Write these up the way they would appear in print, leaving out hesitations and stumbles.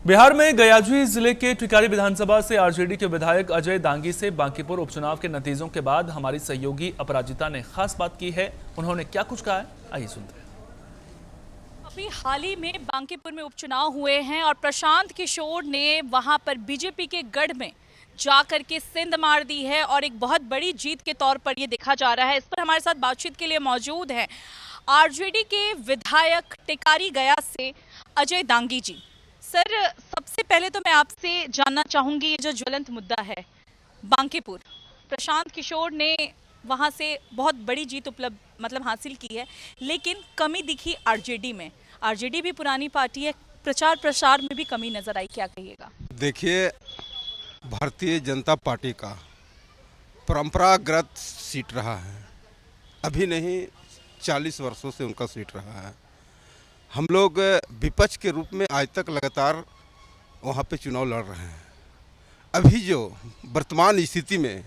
बिहार में गयाजुई जिले के टिकारी विधानसभा से आरजेडी के विधायक अजय दांगी से बांकीपुर उपचुनाव के नतीजों के बाद हमारी सहयोगी अपराजिता ने खास बात की है। उन्होंने क्या कुछ कहा है, आइए सुनते हैं। अभी हाल ही में बांकीपुर में उपचुनाव हुए हैं और प्रशांत किशोर ने वहां पर बीजेपी के गढ़ में जाकर के सिंध मार दी है और एक बहुत बड़ी जीत के तौर पर ये देखा जा रहा है। इस पर हमारे साथ बातचीत के लिए मौजूद हैं आरजेडी के विधायक टिकारी गया से अजय दांगी जी। सर, सबसे पहले तो मैं आपसे जानना चाहूंगी, ये जो ज्वलंत मुद्दा है बांकीपुर, प्रशांत किशोर ने वहां से बहुत बड़ी जीत हासिल की है, लेकिन कमी दिखी आरजेडी में। आरजेडी भी पुरानी पार्टी है, प्रचार प्रसार में भी कमी नजर आई, क्या कहिएगा? देखिए, भारतीय जनता पार्टी का परंपरागत सीट रहा है, अभी नहीं 40 वर्षों से उनका सीट रहा है। हम लोग विपक्ष के रूप में आज तक लगातार वहाँ पे चुनाव लड़ रहे हैं। अभी जो वर्तमान स्थिति में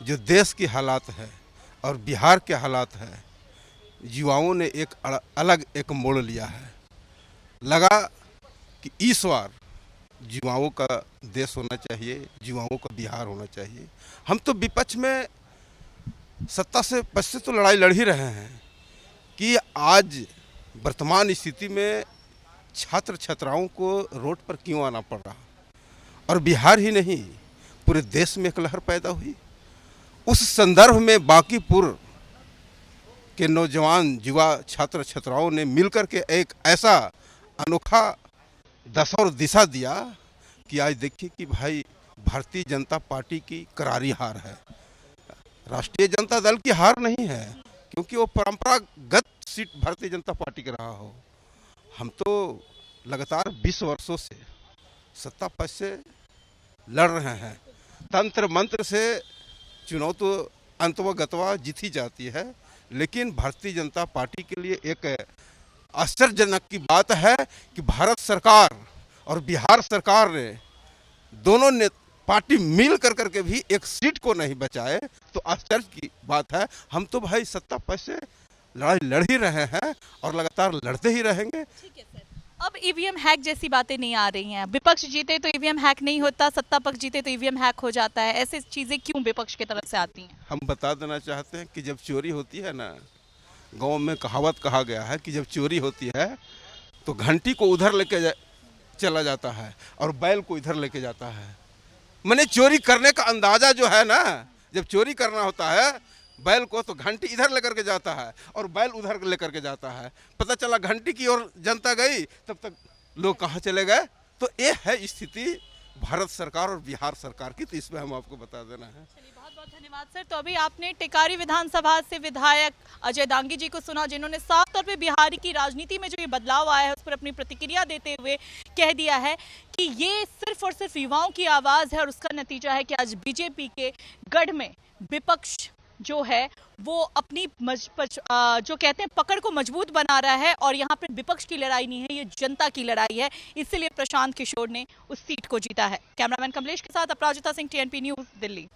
जो देश की हालात है और बिहार के हालात है, युवाओं ने एक अलग एक मोड़ लिया है। लगा कि इस बार युवाओं का देश होना चाहिए, युवाओं का बिहार होना चाहिए। हम तो विपक्ष में सत्ता से पक्ष से तो लड़ाई लड़ ही रहे हैं कि आज वर्तमान स्थिति में छात्र छात्राओं को रोड पर क्यों आना पड़ रहा, और बिहार ही नहीं पूरे देश में एक लहर पैदा हुई। उस संदर्भ में बांकीपुर के नौजवान युवा छात्र छात्राओं ने मिलकर के एक ऐसा अनोखा दशा और दिशा दिया कि आज देखिए कि भाई भारतीय जनता पार्टी की करारी हार है, राष्ट्रीय जनता दल की हार नहीं है, क्योंकि वो परंपरागत सीट भारतीय जनता पार्टी का रहा हो। हम तो लगातार 20 वर्षों से सत्ता पक्ष से लड़ रहे हैं। तंत्र मंत्र से चुनाव तो अंतवा गतवा जीत ही जाती है, लेकिन भारतीय जनता पार्टी के लिए एक आश्चर्यजनक की बात है कि भारत सरकार और बिहार सरकार ने दोनों ने पार्टी मिल करके भी एक सीट को नहीं बचाए, तो आश्चर्य की बात है। हम तो भाई सत्ता पक्ष से लड़ाई लड़ ही रहे हैं और लगातार लड़ते ही रहेंगे। ठीक है सर, अब ईवीएम हैक जैसी बातें नहीं आ रही हैं। विपक्ष जीते तो ईवीएम हैक नहीं होता, सत्ता पक्ष जीते तो ईवीएम हैक हो जाता है। ऐसी चीजें क्यों विपक्ष की तरफ से आती हैं? हम बता देना चाहते हैं कि जब चोरी होती है ना, गांव में कहावत कहा गया है कि जब चोरी होती है तो घंटी को उधर लेके चला जाता है और बैल को इधर लेके जाता है। मैंने चोरी करने का अंदाजा जो है ना, जब चोरी करना होता है बैल को तो घंटी इधर लेकर के जाता है और बैल उधर लेकर के जाता है। पता चला घंटी की ओर जनता गई, तब तक लोग कहाँ चले गए। तो ये है स्थिति भारत सरकार और बिहार सरकार की, तो इसमें हम आपको बता देना है। चलिए, बहुत बहुत धन्यवाद सर। तो अभी आपने टिकारी विधानसभा से विधायक अजय दांगी जी को सुना, जिन्होंने साफ तौर पे बिहार की राजनीति में जो ये बदलाव आया है उस पर अपनी प्रतिक्रिया देते हुए कह दिया है कि ये सिर्फ और सिर्फ युवाओं की आवाज है और उसका नतीजा है कि आज बीजेपी के गढ़ में विपक्ष जो है वो अपनी जो कहते हैं पकड़ को मजबूत बना रहा है और यहाँ पर विपक्ष की लड़ाई नहीं है, ये जनता की लड़ाई है। इसलिए प्रशांत किशोर ने उस सीट को जीता है। कैमरामैन कमलेश के साथ अपराजिता सिंह, TNP न्यूज़, दिल्ली।